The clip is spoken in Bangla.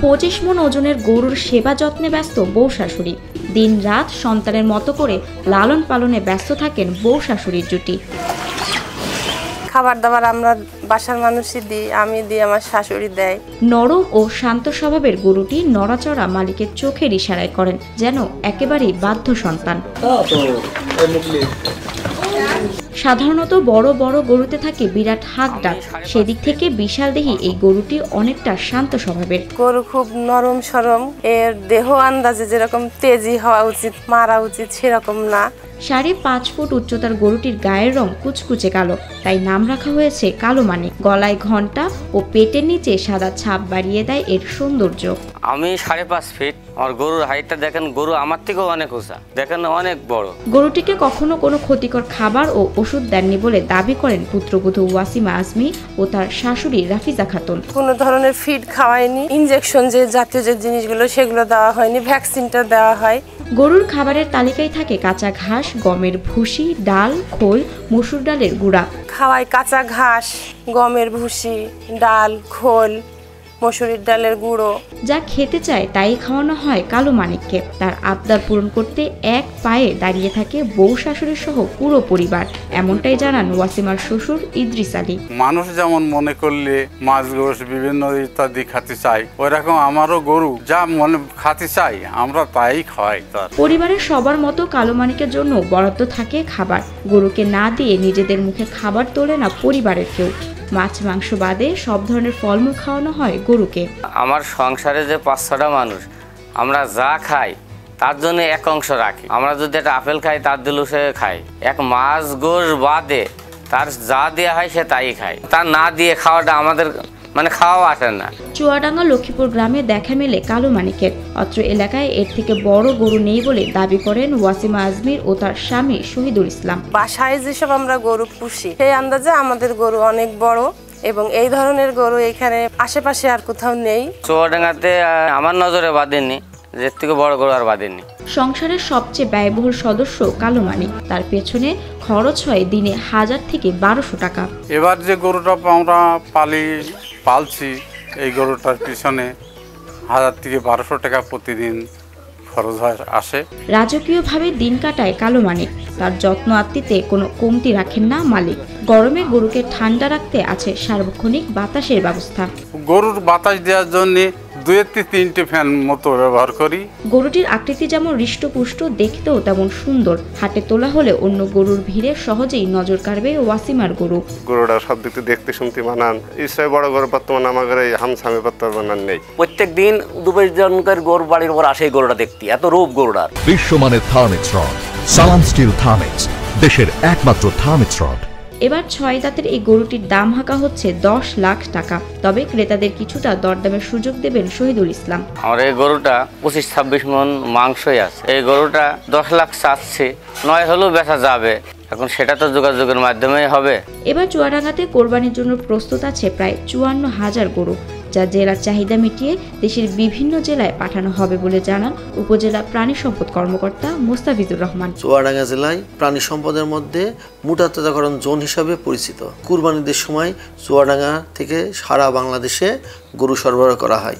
25 মণ ওজনের গরুর সেবা যত্নে ব্যস্ত বউ শাশুড়ি। দিন রাত সন্তানের মতো করে লালন পালনে ব্যস্ত থাকেন বউ শাশুড়ির জুটি। খাবার দাবার আমরা বাসার মানুষই দিই, আমি দিই, আমার শাশুড়ি দেয়। নরম ও শান্ত স্বভাবের গরুটি নড়াচড়া মালিকের চোখের ইশারায় করেন যেন একেবারেই বাধ্য সন্তান। সাধারণত বড় বড় গরুতে থাকে বিরাট হাঁক ডাক, সেদিক থেকে বিশালদেহী এই গরুটি অনেকটা শান্ত স্বভাবের। গরু খুব নরম সরম, এর দেহ আন্দাজে যেরকম তেজি হওয়া উচিত, মারা উচিত সেরকম না। 5.5 ফুট উচ্চতার গরুটির গায়ের রং কুচকুচে কালো, তাই নাম রাখা হয়েছে কালো মানিক। গলায় ঘণ্টা ও পেটের নিচে সাদা ছাপ বাড়িয়ে দেয় এর সৌন্দর্য। আমি 5.5 ফিট, আর গরুর হাইটটা দেখেন, গরু আমার থেকেও অনেক উঁচা, দেখেন অনেক বড়। গরুটিকে কখনো কোনো ক্ষতিকর খাবার ও ওষুধ দেননি বলে দাবি করেন পুত্রবধূ ওয়াসিমা আজমি ও তার শাশুড়ি রাফিজা খাতুন। কোনো ধরনের ফিড খাওয়ায়নি, ইনজেকশন যে জাতীয় যে জিনিসগুলো সেগুলো দেওয়া হয়নি, ভ্যাকসিনটা দেওয়া হয়। গরুর খাবারের তালিকায় থাকে কাঁচা ঘাস, গমের ভুসি, ডাল, খোল, মসুর ডালের গুঁড়া। খাওয়াই কাঁচা ঘাস, গমের ভুসি, ডাল, খোল, মসুরির ডালের গুঁড়ো। যা খেতে চায় তাই খাওয়ানো হয় কালো মানিককে। তার আবদার পূরণ করতে এক পায়ে দাঁড়িয়ে থাকে বউ শাশুড়ি সহ পুরো পরিবার, এমনটাই জানান ওয়াসিমার শ্বশুর ইদ্রিস আলী। মানুষ যেমন মনে করলে মাছ গোশ বিভিন্ন ইত্যাদি খাতে চাই, ওই রকম আমারও গরু যা মনে খাতে চাই আমরা তাই খাওয়াই। তার পরিবারের সবার মতো কালো মানিকের জন্য বরাদ্দ থাকে খাবার। গরুকে না দিয়ে নিজেদের মুখে খাবার তোলে না পরিবারের কেউ। মাছ মাংস বাদে সব ধরনের ফলমূল খাওয়ানো হয় গরুকে। আমার সংসারে যে 5-6টা মানুষ, আমরা যা খাই তার জন্য এক অংশ রাখি। আমরা যদি একটা আপেল খাই তার দিলেও সে খাই। এক মাছ গোশ বাদে তার যা দেওয়া হয় সে তাই খায়। তার না দিয়ে খাওয়াটা আমাদের মানে খাওয়া আসে না। চুয়াডাঙ্গা লক্ষ্মীপুর গ্রামে দেখা মেলে কালো মানিকের। অত্র এলাকায় এর থেকে বড় গরু নেই বলে দাবি করেন ওয়াসিমা আজমির ও তার স্বামী শহীদুল ইসলাম। বাসায় যেসব আমরা গরু পুষি সেই আন্দাজে আমাদের গরু অনেক বড়, এবং এই ধরনের গরু এখানে আশেপাশে আর কোথাও নেই। চুয়াডাঙ্গাতে আমার নজরে বাঁধেনি, যে থেকে বড় গরু আর বাঁধেনি। সংসারের সবচেয়ে ব্যয়বহুল সদস্য কালো মানিক। তার পেছনে খরচ হয় দিনে 1000 থেকে 1200 টাকা। এবার যে গরুটা আমরা পালছি, এই গরুটার পিছনে 1000 থেকে 1200 টাকা প্রতিদিন খরচ আসে। রাজকীয়ভাবে দিন কাটায় কালো মানিক। তার যত্ন আত্মীতে কোনো কমতি রাখেন না মালিক। গরমে গরুকে ঠান্ডা রাখতে আছে সার্বক্ষণিক বাতাসের ব্যবস্থা। গরুর বাতাস দেওয়ার জন্য 2-3টে ফ্যান মতো ব্যবহার করি। গরুটির আকৃতি যেমন হৃষ্টপুষ্ট, দেখতেও তেমন সুন্দর। হাটে তোলা হলে অন্য গরুর ভিড়ে সহজেই নজর কাড়বে ওয়াসিমার গরু। গরুটা সব দিক দেখতে শুনতে মানান। ইসরায়েল বড় গরু বর্তমানে আমাদের এই হামসামে বর্তমান নেই। প্রত্যেক দিন 2-5 জনকার গরু বাড়ির উপর আসে গরুটা দেখতে, এত রূপ গরুটার। বিশ্বমানের থার্মিক্স রড, সালাম স্টিল থার্মিক্স, দেশের একমাত্র থার্মিক্স রড। এবার 6 দাঁতের এই গরুটির দাম হাঁকা হচ্ছে 10 লাখ টাকা। তবে ক্রেতাদের কিছুটা দরদামের সুযোগ দেবেন শহীদুল ইসলাম। আমার এই গরুটা 25-26 মণ মাংসই আছে। এই গরুটা 10 লাখ চাচ্ছে, 9 হলেও বেচা যাবে। এখন সেটা তো যোগাযোগের মাধ্যমেই হবে। এবার চুয়াডাঙ্গাতে কোরবানির জন্য প্রস্তুত আছে প্রায় 54,000 গরু, যা জেলার চাহিদা মিটিয়ে দেশের বিভিন্ন জেলায় পাঠানো হবে বলে জানান উপজেলা প্রাণী সম্পদ কর্মকর্তা মোস্তাফিজুর রহমান। চুয়াডাঙ্গা জেলায় প্রাণী সম্পদের মধ্যে মুটাতাজাকরণ জোন হিসাবে পরিচিত। কুরবানিদের সময় চুয়াডাঙ্গা থেকে সারা বাংলাদেশে গরু সরবরাহ করা হয়।